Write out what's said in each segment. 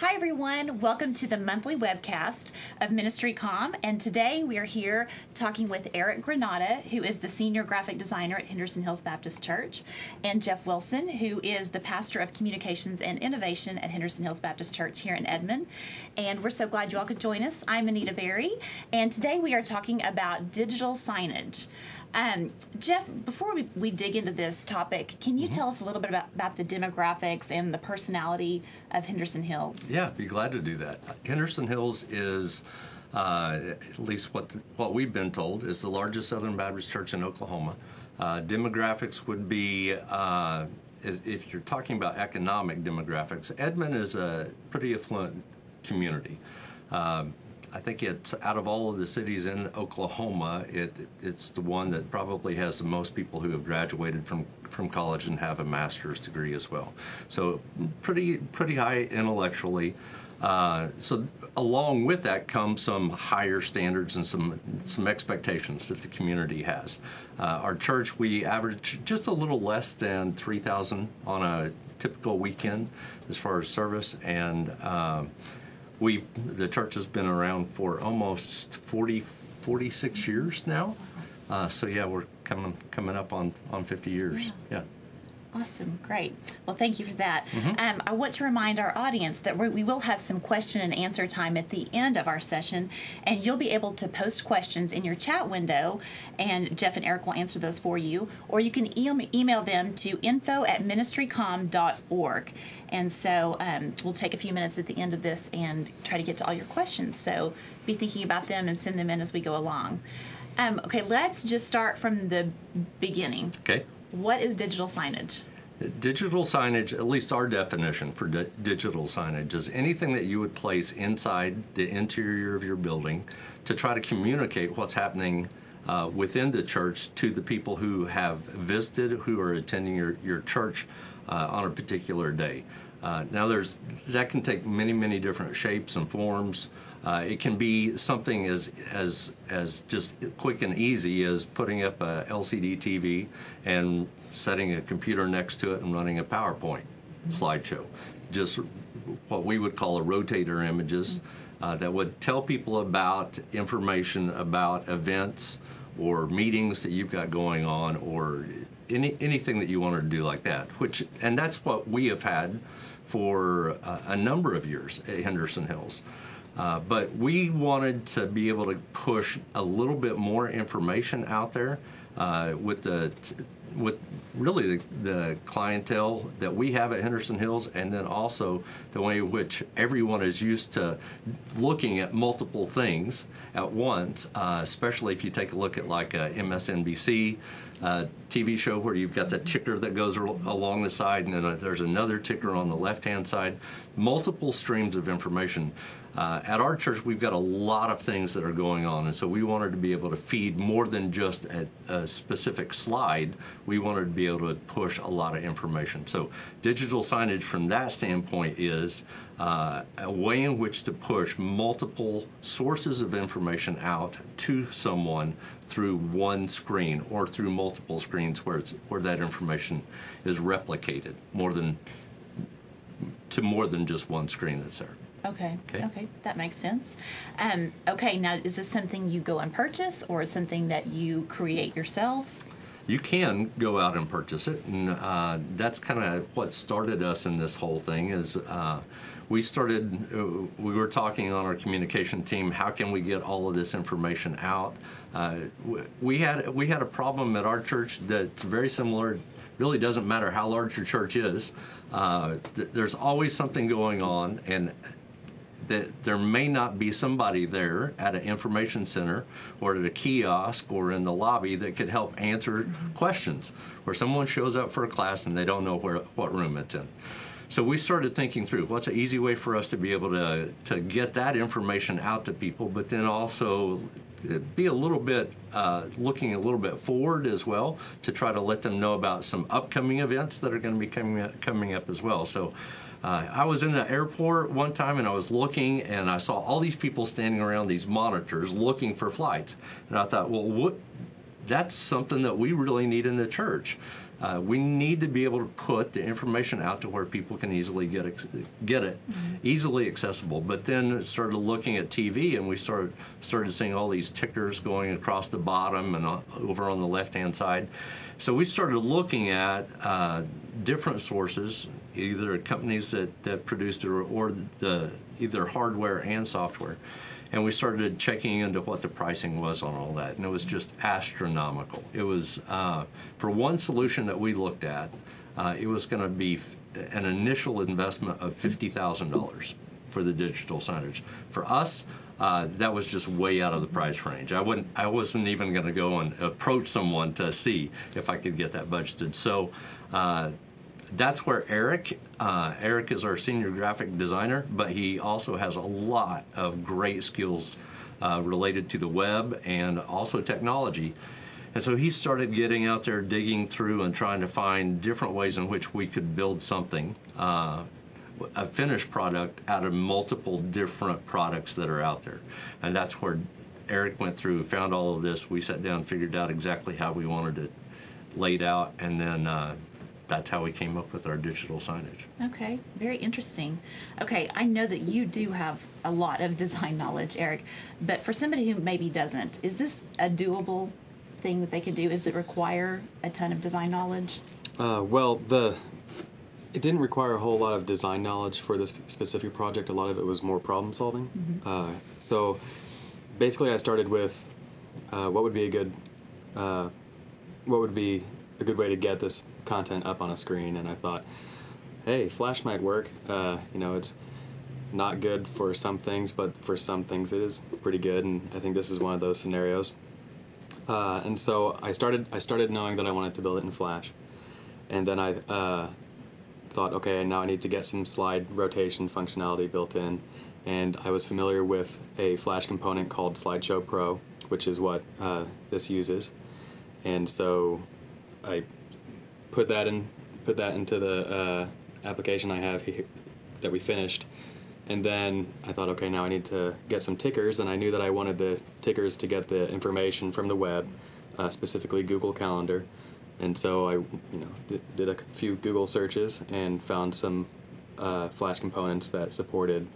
Hi everyone, welcome to the monthly webcast of MinistryCOM, and today we are here talking with Eric Granata, who is the Senior Graphic Designer at Henderson Hills Baptist Church, and Jeff Wilson, who is the Pastor of Communications and Innovation at Henderson Hills Baptist Church here in Edmond. And we're so glad you all could join us. I'm Anita Berry, and today we are talking about digital signage. Jeff, before we dig into this topic, can you tell us a little bit about the demographics and the personality of Henderson Hills? Yeah, I'd be glad to do that. Henderson Hills is, at least what we've been told, is the largest Southern Baptist church in Oklahoma. Demographics would be, if you're talking about economic demographics, Edmond is a pretty affluent community. I think it's, out of all of the cities in Oklahoma, it's the one that probably has the most people who have graduated from college and have a master's degree as well. So pretty high intellectually. So along with that comes some higher standards and some expectations that the community has. Our church, we average just a little less than 3,000 on a typical weekend as far as service, and the church has been around for almost 46 years now. So yeah, we're coming up on 50 years. Yeah. Awesome, great. Well, thank you for that. I want to remind our audience that we will have some question and answer time at the end of our session, and you'll be able to post questions in your chat window, and Jeff and Eric will answer those for you, or you can email them to info@ministrycom.org. And so we'll take a few minutes at the end of this and try to get to all your questions. So be thinking about them and send them in as we go along. Okay, let's just start from the beginning. Okay. What is digital signage? Digital signage, at least our definition for digital signage, is anything that you would place inside the interior of your building to try to communicate what's happening within the church to the people who have visited, who are attending your church on a particular day. Now that can take many different shapes and forms. It can be something as just quick and easy as putting up a LCD TV and setting a computer next to it and running a PowerPoint slideshow. Just what we would call a rotator images that would tell people about information about events or meetings that you've got going on, or anything that you wanted to do like that. And that's what we have had for a number of years at Henderson Hills. But we wanted to be able to push a little bit more information out there with really the clientele that we have at Henderson Hills, and then also the way in which everyone is used to looking at multiple things at once, especially if you take a look at like a MSNBC TV show where you've got the ticker that goes along the side, and then there's another ticker on the left-hand side. Multiple streams of information. At our church, we've got a lot of things that are going on, and so we wanted to be able to feed more than just a specific slide. We wanted to be able to push a lot of information. So digital signage from that standpoint is a way in which to push multiple sources of information out to someone through one screen or through multiple screens where that information is replicated to more than just one screen that's there. Okay, that makes sense. Okay, now is this something you go and purchase, or is something that you create yourselves? You can go out and purchase it, and that's kind of what started us in this whole thing. Is we were talking on our communication team, how can we get all of this information out? We had a problem at our church that's very similar. Really doesn't matter how large your church is. There's always something going on, and that there may not be somebody there at an information center or at a kiosk or in the lobby that could help answer questions, where someone shows up for a class and they don't know what room it's in. So we started thinking through what's an easy way for us to be able to get that information out to people, but then also be a little bit looking a little bit forward as well, to try to let them know about some upcoming events that are going to be coming up as well. So I was in the airport one time, and I was looking, and I saw all these people standing around these monitors looking for flights, and I thought, well, that's something that we really need in the church. we need to be able to put the information out to where people can easily get it, easily accessible. But then started looking at TV, and we started seeing all these tickers going across the bottom and over on the left-hand side. So we started looking at different sources, either companies that produced it or either hardware and software. And we started checking into what the pricing was on all that, and it was just astronomical. It was, for one solution that we looked at, it was going to be an initial investment of $50,000 for the digital signage. For us, that was just way out of the price range. I wasn't even going to go and approach someone to see if I could get that budgeted. So that's where Eric is our senior graphic designer, but he also has a lot of great skills related to the web and also technology. And so he started getting out there, digging through and trying to find different ways in which we could build something, a finished product out of multiple different products that are out there. And that's where Eric went through, found all of this. We sat down, figured out exactly how we wanted it laid out, and then that's how we came up with our digital signage. Okay, very interesting. Okay, I know that you do have a lot of design knowledge, Eric, but for somebody who maybe doesn't, is this a doable thing that they can do? Does it require a ton of design knowledge? Well, it didn't require a whole lot of design knowledge for this specific project. A lot of it was more problem solving. Mm-hmm. So basically I started with what would be a good way to get this content up on a screen, and I thought, hey, Flash might work. It's not good for some things, but for some things it is pretty good, and I think this is one of those scenarios. And so I started knowing that I wanted to build it in Flash, and then I thought, okay, now I need to get some slide rotation functionality built in, and I was familiar with a Flash component called Slideshow Pro, which is what this uses, and so I put that into the application I have here that we finished, and then I thought, okay, now I need to get some tickers, and I knew that I wanted the tickers to get the information from the web, specifically Google Calendar, and so I did a few Google searches and found some Flash components that supported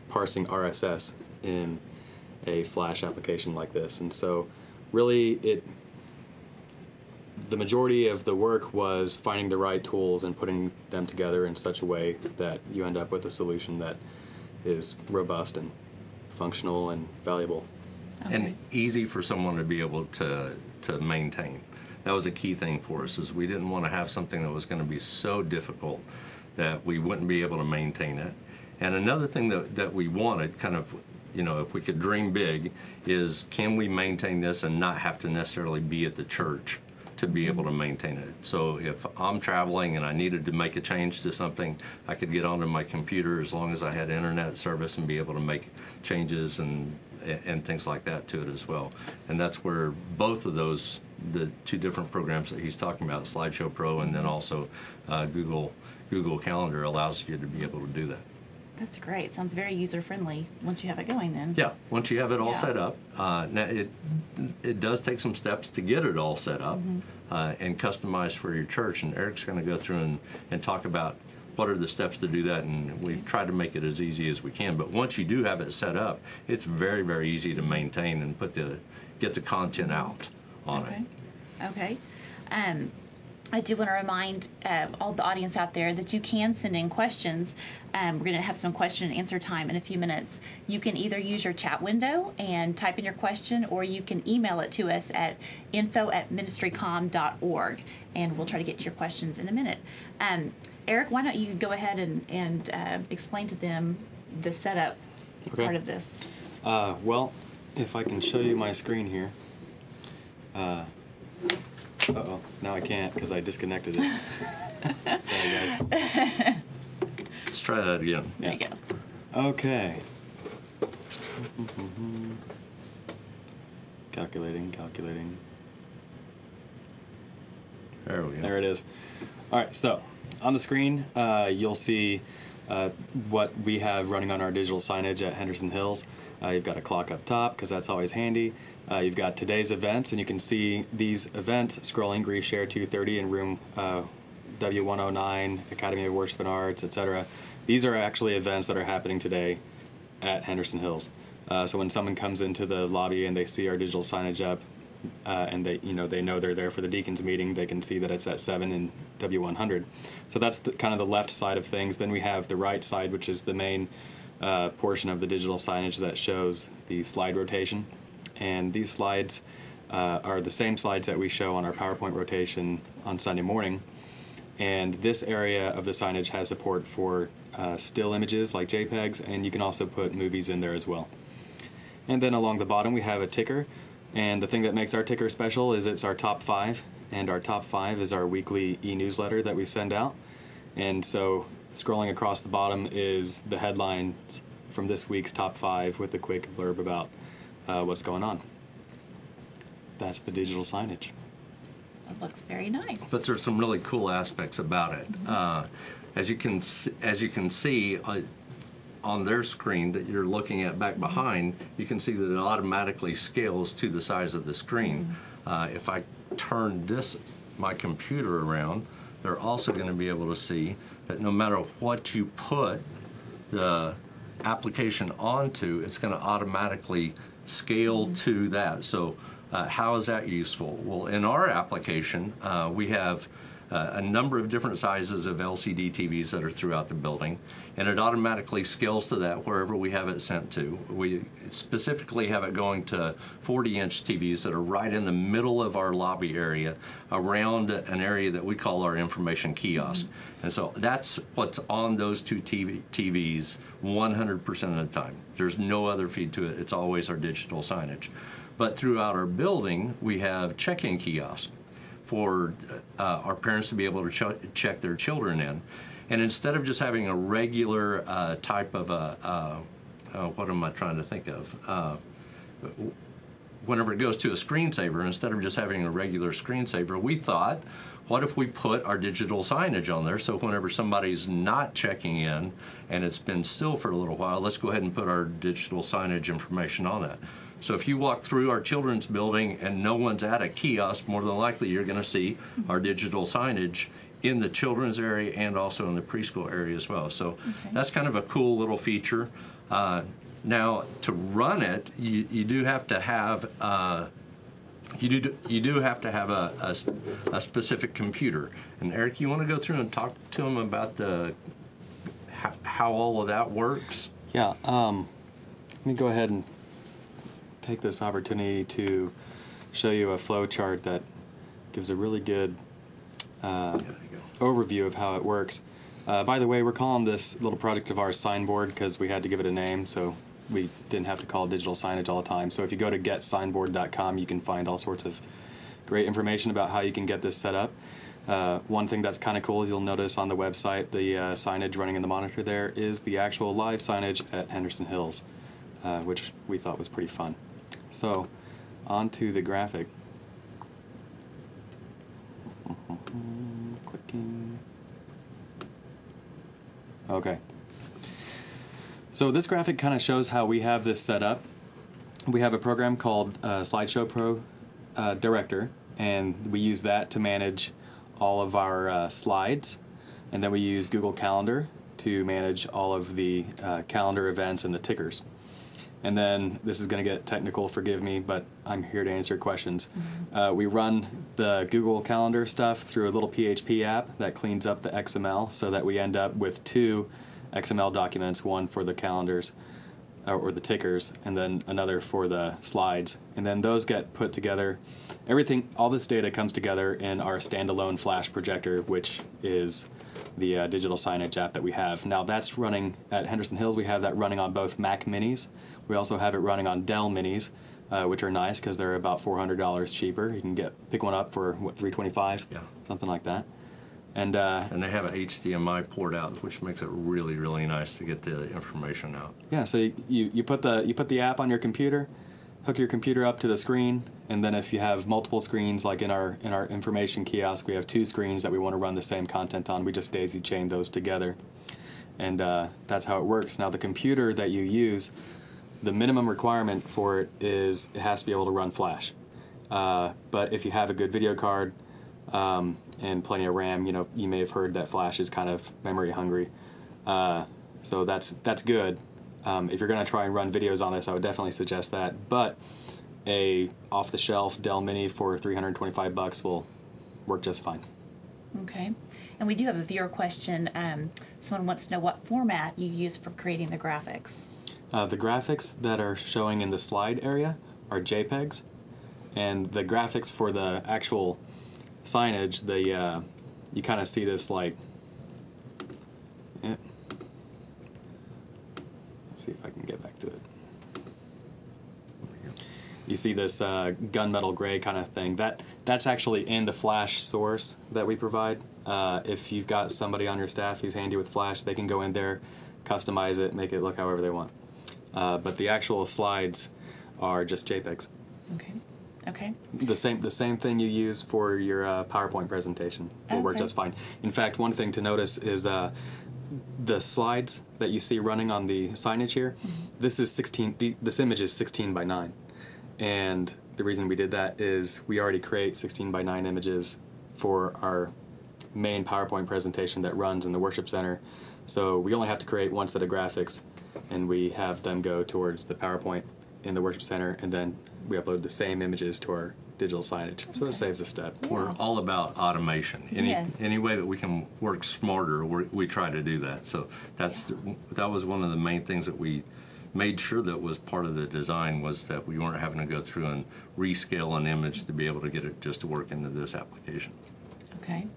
parsing RSS in a Flash application like this, and so really the majority of the work was finding the right tools and putting them together in such a way that you end up with a solution that is robust and functional and valuable. Okay. And easy for someone to be able to maintain. That was a key thing for us, is we didn't want to have something that was going to be so difficult that we wouldn't be able to maintain it. And another thing that we wanted, kind of, if we could dream big, is can we maintain this and not have to necessarily be at the church to be able to maintain it. So if I'm traveling and I needed to make a change to something, I could get onto my computer as long as I had internet service and be able to make changes and things like that to it as well. And that's where both of those, the two different programs that he's talking about, Slideshow Pro and then also Google Calendar, allows you to be able to do that. That's great. Sounds very user-friendly once you have it going then. Yeah, once you have it all set up. Now it does take some steps to get it all set up and customized for your church, and Eric's going to go through and talk about what are the steps to do that, and we've tried to make it as easy as we can. But once you do have it set up, it's very, very easy to maintain and get the content out on it. Okay. I do want to remind all the audience out there that you can send in questions. We're going to have some question and answer time in a few minutes. You can either use your chat window and type in your question, or you can email it to us at info@ministrycom.org, and we'll try to get to your questions in a minute. Eric, why don't you go ahead and explain to them the setup part of this? Well, if I can show you my screen here. Uh-oh, now I can't because I disconnected it. Sorry, guys. Let's try that again. There you go. Okay. Calculating. There we go. There it is. All right, so on the screen, you'll see what we have running on our digital signage at Henderson Hills. You've got a clock up top because that's always handy. You've got today's events, and you can see these events scrolling: Grief Share 230 in room W109, Academy of Worship and Arts, etc. These are actually events that are happening today at Henderson Hills. So when someone comes into the lobby and they see our digital signage up, and they know they're there for the deacons meeting, they can see that it's at 7 in W100. So that's kind of the left side of things. Then we have the right side, which is the main portion of the digital signage that shows the slide rotation. And these slides are the same slides that we show on our PowerPoint rotation on Sunday morning. And this area of the signage has support for still images like JPEGs, and you can also put movies in there as well. And then along the bottom we have a ticker, and the thing that makes our ticker special is it's our top 5, and our top 5 is our weekly e-newsletter that we send out. And so scrolling across the bottom is the headlines from this week's top 5 with a quick blurb about what's going on. That's the digital signage. It looks very nice. But there's some really cool aspects about it. As you can see on their screen that you're looking at back behind, you can see that it automatically scales to the size of the screen. If I turn my computer around, they're also going to be able to see that no matter what you put the application onto, it's going to automatically scale to that. So how is that useful? Well, in our application, we have a number of different sizes of LCD TVs that are throughout the building, and it automatically scales to that wherever we have it sent to. We specifically have it going to 40-inch TVs that are right in the middle of our lobby area around an area that we call our information kiosk. And so that's what's on those two TVs 100% of the time. There's no other feed to it. It's always our digital signage. But throughout our building, we have check-in kiosks for our parents to be able to check their children in. And instead of just having a regular type of what am I trying to think of? Whenever it goes to a screensaver, instead of just having a regular screensaver, we thought, what if we put our digital signage on there, so whenever somebody's not checking in and it's been still for a little while, let's go ahead and put our digital signage information on that. So if you walk through our children's building and no one's at a kiosk, more than likely you're going to see our digital signage in the children's area and also in the preschool area as well. So that's kind of a cool little feature. Now, to run it, you do have to have a specific computer. And Eric, you want to go through and talk to them about how all of that works? Yeah. Let me go ahead and take this opportunity to show you a flow chart that gives a really good overview of how it works. By the way, we're calling this little project of ours Signboard because we had to give it a name, so we didn't have to call it digital signage all the time. So if you go to getsignboard.com, you can find all sorts of great information about how you can get this set up. One thing that's kind of cool is you'll notice on the website the signage running in the monitor there is the actual live signage at Henderson Hills, which we thought was pretty fun. So, on to the graphic. Clicking. Okay. So this graphic kind of shows how we have this set up. We have a program called Slideshow Pro Director, and we use that to manage all of our slides. And then we use Google Calendar to manage all of the calendar events and the tickers. And then, this is going to get technical, forgive me, but I'm here to answer questions. We run the Google Calendar stuff through a little PHP app that cleans up the XML so that we end up with 2 XML documents, one for the calendars or the tickers, and then another for the slides. And then those get put together. All this data comes together in our standalone Flash projector, which is the digital signage app that we have. Now that's running at Henderson Hills. We have that running on both Mac Minis. We also have it running on Dell Minis, which are nice because they're about $400 cheaper. You can pick one up for what, $325? Yeah, something like that. And they have an HDMI port out, which makes it really, really nice to get the information out. Yeah, so you put the app on your computer, hook your computer up to the screen, and then if you have multiple screens, like in our information kiosk, we have 2 screens that we want to run the same content on. We just daisy chain those together, and that's how it works. Now the computer that you use The minimum requirement for it is it has to be able to run Flash. But if you have a good video card and plenty of RAM, you may have heard that Flash is kind of memory hungry. So that's good. If you're going to try and run videos on this, I would definitely suggest that. But a off-the-shelf Dell Mini for $325 will work just fine. Okay. And we do have a viewer question. Someone wants to know what format you use for creating the graphics. The graphics that are showing in the slide area are JPEGs, and the graphics for the actual signage, you kind of see this like, let's see if I can get back to it. You see this gunmetal gray kind of thing. That's actually in the Flash source that we provide. If you've got somebody on your staff who's handy with Flash, they can go in there, customize it, make it look however they want. But the actual slides are just JPEGs. Okay. Okay. The same thing you use for your PowerPoint presentation will work just fine. In fact, one thing to notice is the slides that you see running on the signage here. This is 16. This image is 16 by 9. And the reason we did that is we already create 16 by 9 images for our main PowerPoint presentation that runs in the worship center. So we only have to create one set of graphics, and we have them go towards the PowerPoint in the worship center, and then we upload the same images to our digital signage. So it saves a step. Yeah. We're all about automation. Any way that we can work smarter, we try to do that. So that was one of the main things that we made sure that was part of the design, was that we weren't having to go through and rescale an image to be able to get it just to work into this application. Okay.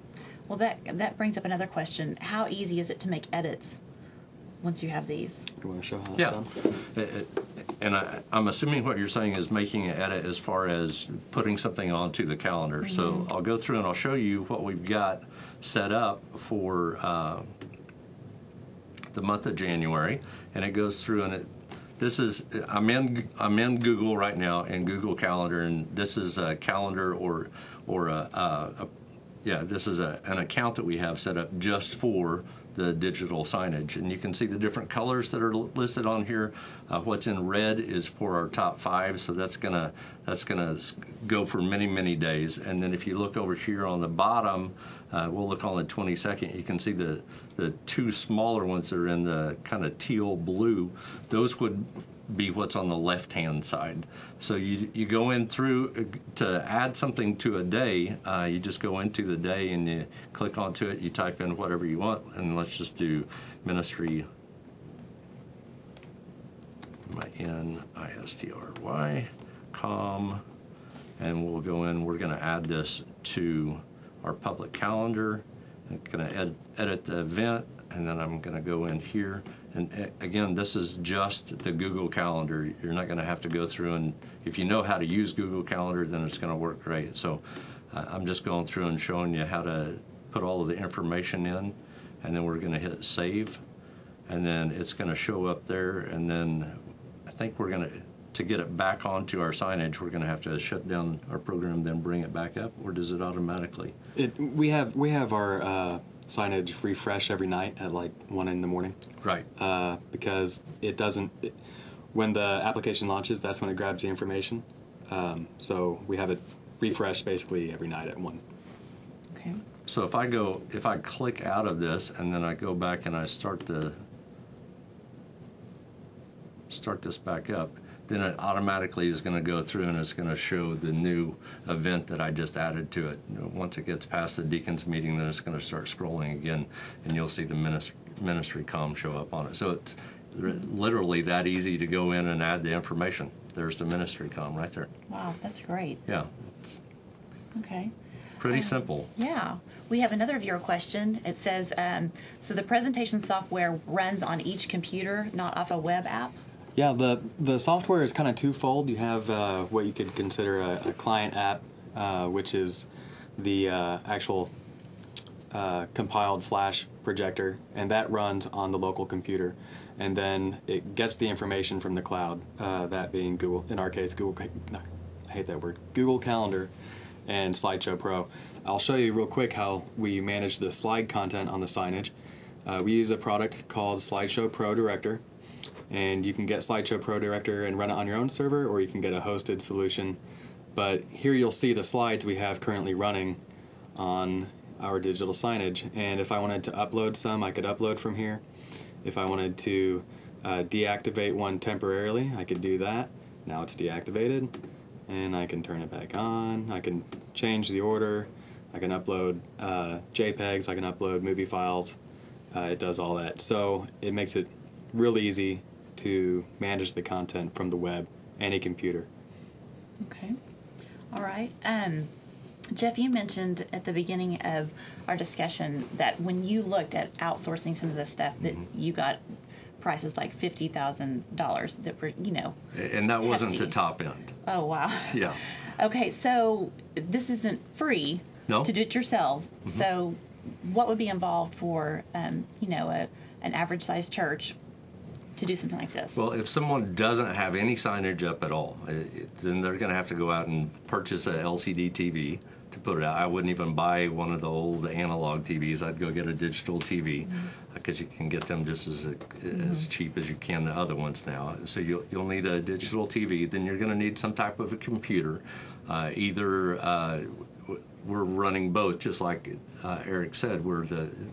Well, that brings up another question. How easy is it to make edits once you have these? You want to show how it's done? And I'm assuming what you're saying is making an edit as far as putting something onto the calendar. So I'll go through and I'll show you what we've got set up for the month of January, and it goes through and this is, I'm in Google right now, in Google Calendar, and this is a calendar this is an account that we have set up just for the digital signage, and you can see the different colors that are listed on here. What's in red is for our top 5, so that's gonna go for many days. And then if you look over here on the bottom, we'll look on the 22nd. You can see the 2 smaller ones that are in the kind of teal blue. Those would be what's on the left-hand side. So you go in through to add something to a day. You just go into the day and you click onto it. You type in whatever you want, and let's just do ministry. MinistryCOM, and we'll go in. We're going to add this to our public calendar. I'm going to edit the event, and then I'm going to go in here. And again, this is just the Google Calendar. You're not going to have to go through, and if you know how to use Google Calendar, then it's going to work great. So I'm just going through and showing you how to put all of the information in, and then we're going to hit save, and then it's going to show up there. And then I think we're going to get it back onto our signage, we're going to have to shut down our program, then bring it back up, or does it automatically? We have our signage refresh every night at like 1 in the morning. Right. Because it doesn't, when the application launches, that's when it grabs the information. So we have it refreshed basically every night at 1. Okay. So if I click out of this and then I go back and I start this back up, then it automatically is going to go through and it's going to show the new event that I just added to it. Once it gets past the deacons meeting, then it's going to start scrolling again, and you'll see the MinistryCOM show up on it. So it's literally that easy to go in and add the information. There's the MinistryCOM right there. Wow, that's great. Yeah. Okay. Pretty simple. Yeah. We have another viewer question. It says, so the presentation software runs on each computer, not off a web app? Yeah, the software is kind of twofold. You have what you could consider a client app, which is the actual compiled Flash projector, and that runs on the local computer. And then it gets the information from the cloud, that being Google, in our case, I hate that word, Google Calendar and Slideshow Pro. I'll show you real quick how we manage the slide content on the signage. We use a product called Slideshow Pro Director. And you can get Slideshow Pro Director and run it on your own server, or you can get a hosted solution. But here you'll see the slides we have currently running on our digital signage. And if I wanted to upload some, I could upload from here. If I wanted to deactivate one temporarily, I could do that. Now it's deactivated, and I can turn it back on. I can change the order. I can upload JPEGs. I can upload movie files. It does all that. So it makes it real easy to manage the content from the web, any computer. Okay. All right. Jeff, you mentioned at the beginning of our discussion that when you looked at outsourcing some of this stuff, that you got prices like $50,000 that were, And that wasn't hefty. the top end. Oh, wow. Yeah. Okay, so this isn't free No. to do it yourselves. So what would be involved for, an average-sized church to do something like this? Well, if someone doesn't have any signage up at all, then they're going to have to go out and purchase a LCD TV to put it out. I wouldn't even buy one of the old analog TVs. I'd go get a digital TV because you can get them just as cheap as you can the other ones now. So you'll need a digital TV. Then you're going to need some type of a computer. We're running both, just like Eric said. We're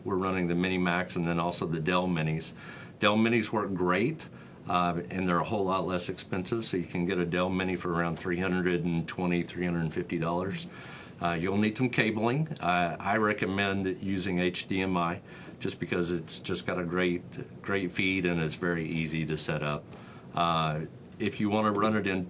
running the Mini Max and then also the Dell Minis. Dell Minis work great, and they're a whole lot less expensive, so you can get a Dell Mini for around $320, $350. You'll need some cabling. I recommend using HDMI just because it's just got a great feed and it's very easy to set up. If you want to run it in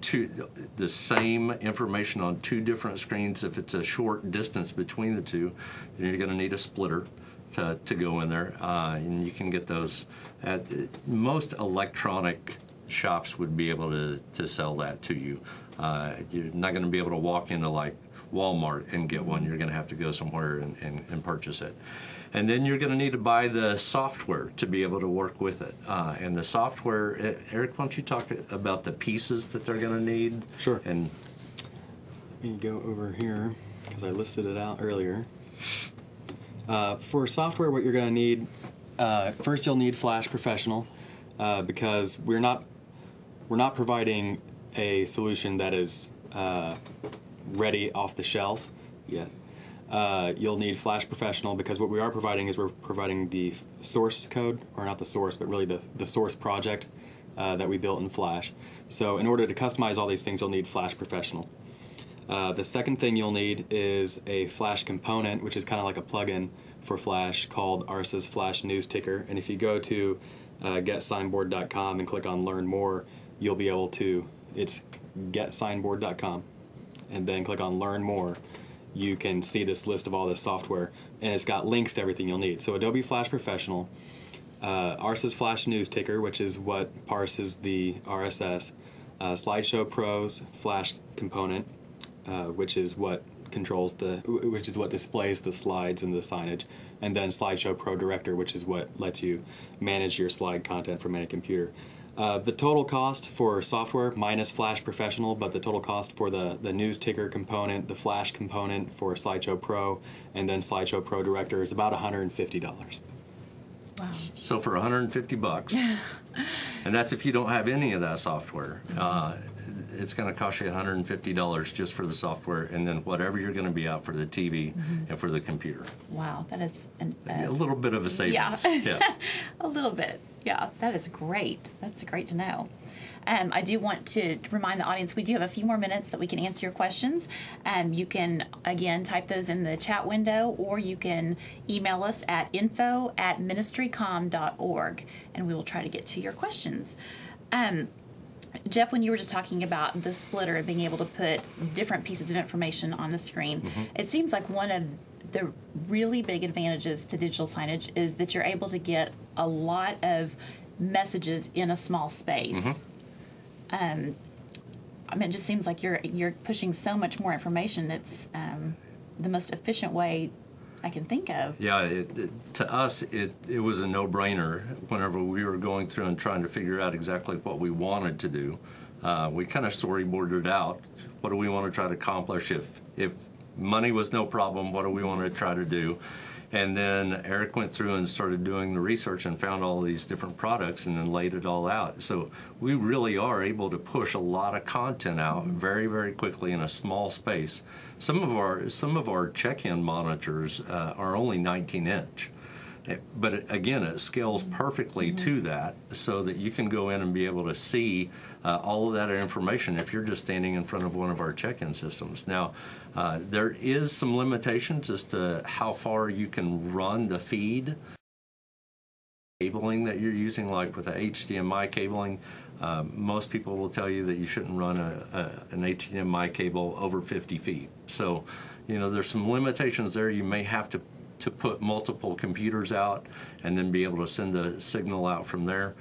the same information on two different screens, if it's a short distance between the two, then you're going to need a splitter to go in there, and you can get those at most electronic shops would be able to sell that to you. You're not going to be able to walk into like Walmart and get one. You're going to have to go somewhere and purchase it. And then you're going to need to buy the software to be able to work with it. And the software, Eric, why don't you talk about the pieces that they're going to need? Sure. And let me go over here because I listed it out earlier. For software, what you're going to need, first you'll need Flash Professional because we're not providing a solution that is ready off the shelf yet. You'll need Flash Professional because what we are providing is we're providing the source code, or not the source, but really the source project that we built in Flash. So in order to customize all these things, you'll need Flash Professional. The second thing you'll need is a Flash component, which is kind of like a plugin for Flash called ARSA's Flash News Ticker. And if you go to getsignboard.com and click on Learn More, you'll be able to, it's getsignboard.com, and then click on Learn More. You can see this list of all this software, and it's got links to everything you'll need. So Adobe Flash Professional, ARSA's Flash News Ticker, which is what parses the RSS, Slideshow Pro's Flash component, which is what displays the slides and the signage, and then Slideshow Pro Director, which is what lets you manage your slide content from any computer. The total cost for software, minus Flash Professional, but the total cost for the News Ticker component, the Flash component for Slideshow Pro, and then Slideshow Pro Director is about $150. Wow. so for $150, and that's if you don't have any of that software, it's going to cost you $150 just for the software, and then whatever you're going to be out for the TV and for the computer. Wow, that is A little bit of a savings. Yeah. A little bit. Yeah, that is great. That's great to know. I do want to remind the audience we do have a few more minutes that we can answer your questions. You can, again, type those in the chat window, or you can email us at info@ministrycom.org, and we will try to get to your questions. Jeff, when you were just talking about the splitter and being able to put different pieces of information on the screen, it seems like one of the really big advantages to digital signage is that you're able to get a lot of messages in a small space. I mean, it just seems like you're pushing so much more information. It's the most efficient way I can think of. Yeah, to us, it was a no-brainer whenever we were going through and trying to figure out exactly what we wanted to do. We kind of storyboarded out, what do we want to try to accomplish? If money was no problem, what do we want to try to do? And then Eric went through and started doing the research and found all these different products and then laid it all out. So we really are able to push a lot of content out very, very quickly in a small space. Some of our check-in monitors are only 19-inch. But again, it scales perfectly to that so that you can go in and be able to see all of that information if you're just standing in front of one of our check-in systems. Now, there is some limitations as to how far you can run the feed. Cabling that you're using, like with the HDMI cabling, most people will tell you that you shouldn't run an HDMI cable over 50 feet. So, there's some limitations there. You may have to put multiple computers out and then be able to send a signal out from there.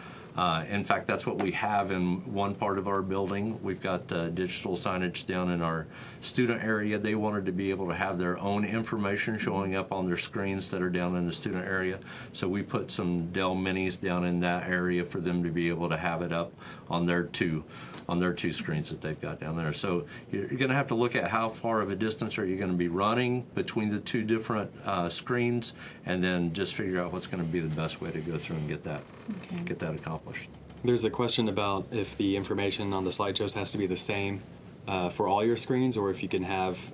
In fact, that's what we have in one part of our building. We've got digital signage down in our student area. They wanted to be able to have their own information showing up on their screens that are down in the student area. So we put some Dell Minis down in that area for them to be able to have it up on their two screens that they've got down there. So you're going to have to look at how far of a distance are you going to be running between the two different screens, and then just figure out what's going to be the best way to go through and get that accomplished. There's a question about if the information on the slideshows has to be the same for all your screens, or if you can have,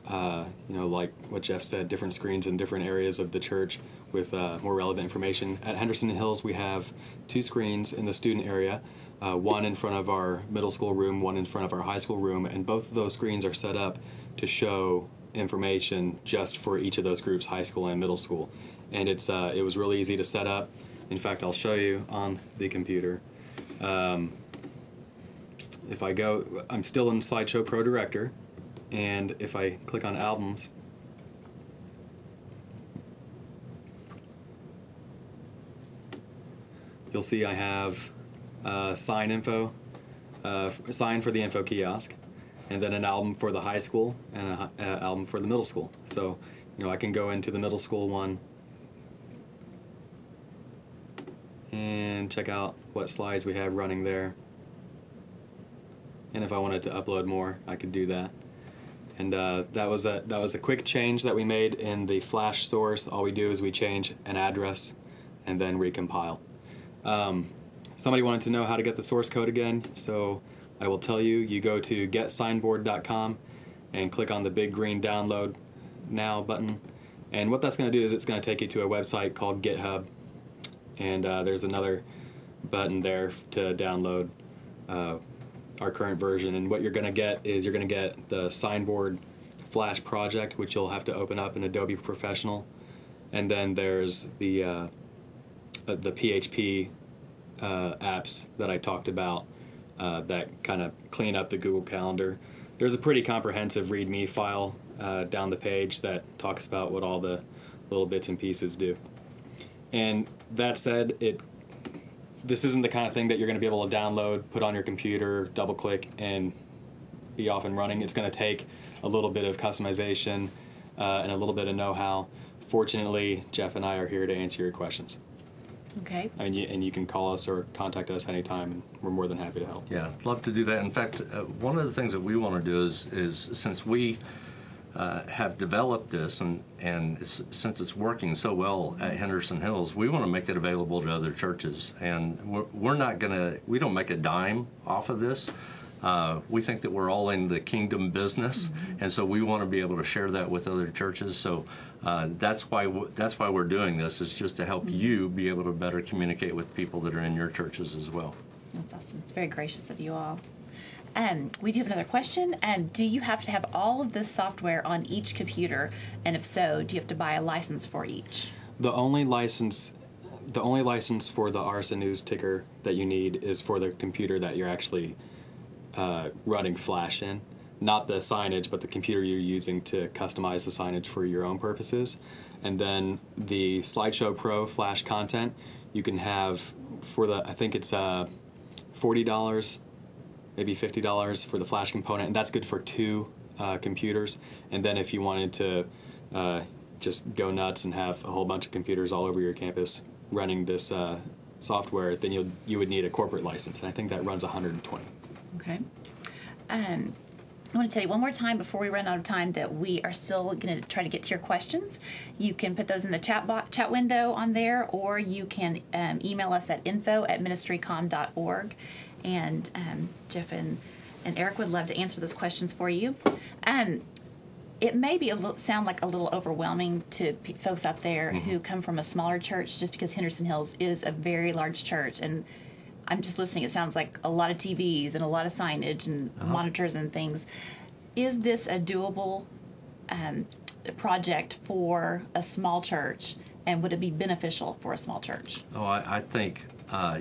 like what Jeff said, different screens in different areas of the church with more relevant information. At Henderson Hills, we have 2 screens in the student area, one in front of our middle school room, one in front of our high school room, and both of those screens are set up to show information just for each of those groups, high school and middle school. And it was really easy to set up. In fact, I'll show you on the computer. If I go, I'm still in Slideshow Pro Director, and if I click on Albums, you'll see I have sign info, sign for the info kiosk, and then an album for the high school and an album for the middle school. So, I can go into the middle school one and check out what slides we have running there. And if I wanted to upload more, I could do that. And that was a quick change that we made in the Flash source. All we do is we change an address and then recompile. Somebody wanted to know how to get the source code again, so I will tell you. You go to getsignboard.com and click on the big green download now button. And what that's going to do is it's going to take you to a website called GitHub. And there's another button there to download our current version. And what you're going to get is you're going to get the Signboard Flash project, which you'll have to open up in Adobe Professional. And then there's the PHP apps that I talked about that kind of clean up the Google Calendar. There's a pretty comprehensive README file down the page that talks about what all the little bits and pieces do. And that said, this isn't the kind of thing that you're going to be able to download, put on your computer, double-click, and be off and running. It's going to take a little bit of customization and a little bit of know-how. Fortunately, Jeff and I are here to answer your questions. Okay. And you can call us or contact us anytime, and we're more than happy to help. Yeah, I'd love to do that. In fact, one of the things that we want to do is since we have developed this and since it's working so well at Henderson Hills, we want to make it available to other churches. And we don't make a dime off of this. We think that we're all in the kingdom business, and so we want to be able to share that with other churches. So that's why we're doing this, is just to help you be able to better communicate with people that are in your churches as well. That's awesome. It's very gracious of you all. We do have another question. Do you have to have all of this software on each computer? And if so, do you have to buy a license for each? The only license for the RSA News ticker that you need is for the computer that you're actually running Flash in. Not the signage, but the computer you're using to customize the signage for your own purposes. And then the Slideshow Pro Flash content, you can have for I think it's $40, maybe $50 for the Flash component, and that's good for 2 computers. And then if you wanted to just go nuts and have a whole bunch of computers all over your campus running this software, then you would need a corporate license, and I think that runs $120. Okay. I want to tell you one more time before we run out of time that we are still going to try to get to your questions. You can put those in the chat window on there, or you can email us at info@ministrycom.org. And Jeff and Eric would love to answer those questions for you. It may be sound like a little overwhelming to folks out there who come from a smaller church, just because Henderson Hills is a very large church. And I'm just listening. It sounds like a lot of TVs and a lot of signage and monitors and things. Is this a doable project for a small church, and would it be beneficial for a small church? Oh, I think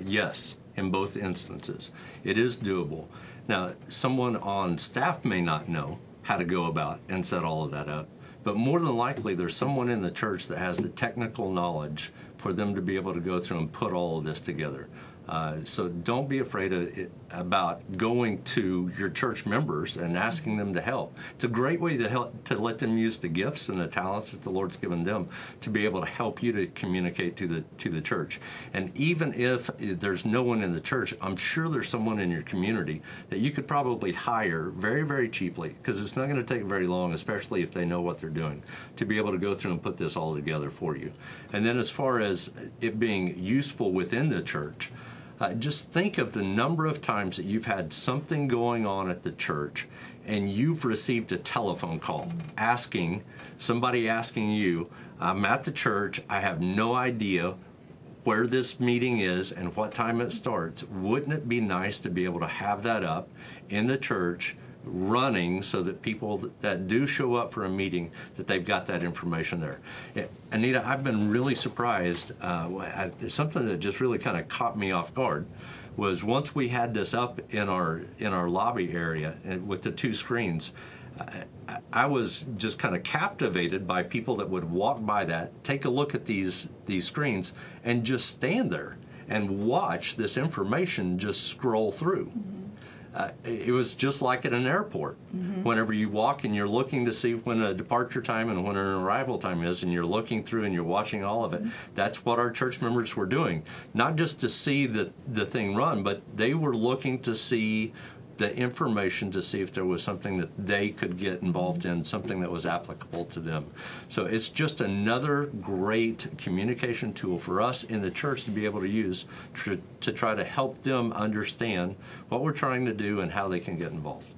yes, in both instances. It is doable. Now, someone on staff may not know how to go about and set all of that up, but more than likely there's someone in the church that has the technical knowledge for them to be able to go through and put all of this together. So don't be afraid about going to your church members and asking them to help. It's a great way to let them use the gifts and the talents that the Lord's given them to be able to help you to communicate to the church. And even if there's no one in the church, I'm sure there's someone in your community that you could probably hire very, very cheaply, because it's not going to take very long, especially if they know what they're doing, to be able to go through and put this all together for you. And then as far as it being useful within the church, just think of the number of times that you've had something going on at the church and you've received a telephone call somebody asking you, I'm at the church, I have no idea where this meeting is and what time it starts. Wouldn't it be nice to be able to have that up in the church running so that people that do show up for a meeting, that they've got that information there? Anita, I've been really surprised. Something that just really kind of caught me off guard was once we had this up in our lobby area with the two screens, I was just kind of captivated by people that would walk by that, take a look at these screens, and just stand there and watch this information just scroll through. It was just like at an airport. Whenever you walk and you're looking to see when a departure time and when an arrival time is, and you're looking through and you're watching all of it, that's what our church members were doing. Not just to see the thing run, but they were looking to see the information to see if there was something that they could get involved in, something that was applicable to them. So it's just another great communication tool for us in the church to be able to use to try to help them understand what we're trying to do and how they can get involved.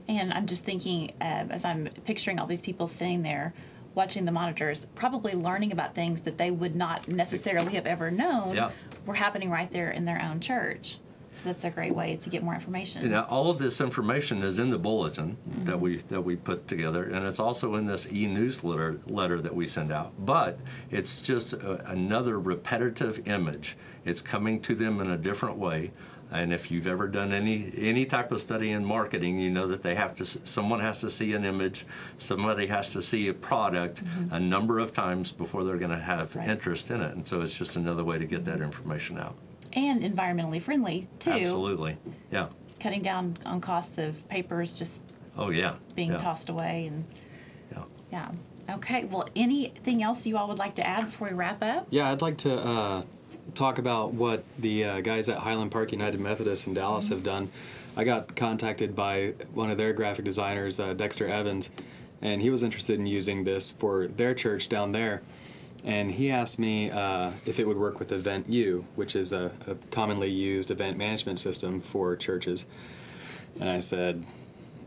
And I'm just thinking, as I'm picturing all these people standing there watching the monitors, probably learning about things that they would not necessarily have ever known were happening right there in their own church. So that's a great way to get more information. Now, all of this information is in the bulletin that we put together, and it's also in this e-newsletter that we send out. But it's just another repetitive image. It's coming to them in a different way. And if you've ever done any type of study in marketing, you know that someone has to see an image, somebody has to see a product a number of times before they're going to have interest in it. And so it's just another way to get that information out. And environmentally friendly, too. Absolutely, yeah. Cutting down on costs of papers just being tossed away. And Okay, well, anything else you all would like to add before we wrap up? Yeah, I'd like to talk about what the guys at Highland Park United Methodist in Dallas have done. I got contacted by one of their graphic designers, Dexter Evans, and he was interested in using this for their church down there. And he asked me if it would work with Event U, which is a commonly used event management system for churches. And I said,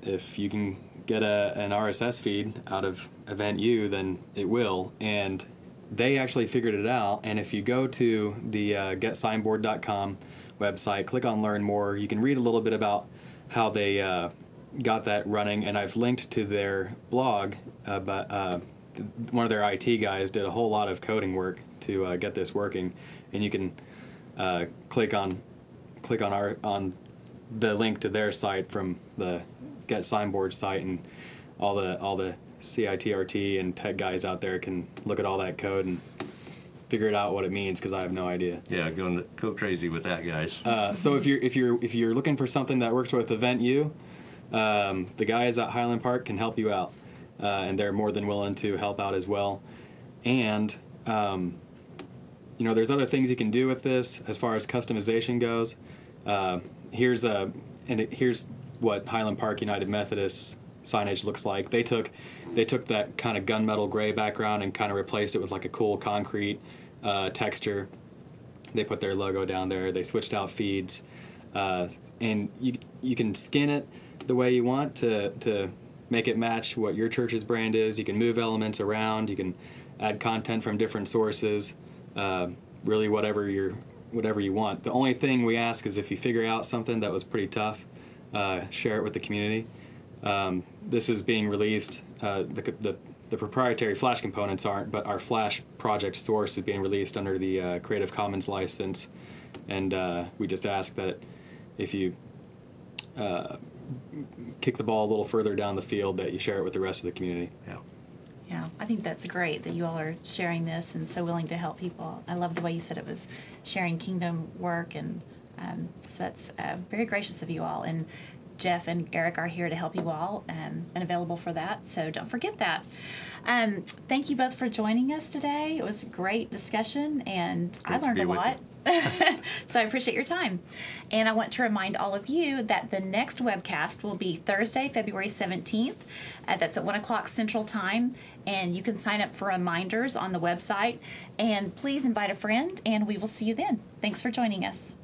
if you can get an RSS feed out of Event U, then it will. And they actually figured it out. And if you go to the getsignboard.com website, click on Learn More, you can read a little bit about how they got that running. And I've linked to their blog, but one of their IT guys did a whole lot of coding work to get this working, and you can click on the link to their site from the Get Signboard site, and all the CITRT and tech guys out there can look at all that code and figure it out what it means, because I have no idea. Yeah, go crazy with that, guys. So if you're looking for something that works with Event U, the guys at Highland Park can help you out. And they're more than willing to help out as well. And, there's other things you can do with this as far as customization goes. Here's what Highland Park United Methodist signage looks like. They took that kind of gunmetal gray background and kind of replaced it with like a cool concrete texture. They put their logo down there. They switched out feeds, and you can skin it the way you want to make it match what your church's brand is. You can move elements around. You can add content from different sources. Really, whatever you want. The only thing we ask is if you figure out something that was pretty tough, share it with the community. This is being released. The proprietary Flash components aren't, but our Flash project source is being released under the Creative Commons license, and we just ask that if you kick the ball a little further down the field, that you share it with the rest of the community. Yeah, I think that's great that you all are sharing this and so willing to help people. I love the way you said it was sharing kingdom work, and so that's very gracious of you all. And Jeff and Eric are here to help you all and available for that, so don't forget that. Thank you both for joining us today. It was a great discussion, and I learned a lot. So I appreciate your time. And I want to remind all of you that the next webcast will be Thursday, February 17th. That's at 1 o'clock Central Time, and you can sign up for reminders on the website. And please invite a friend, and we will see you then. Thanks for joining us.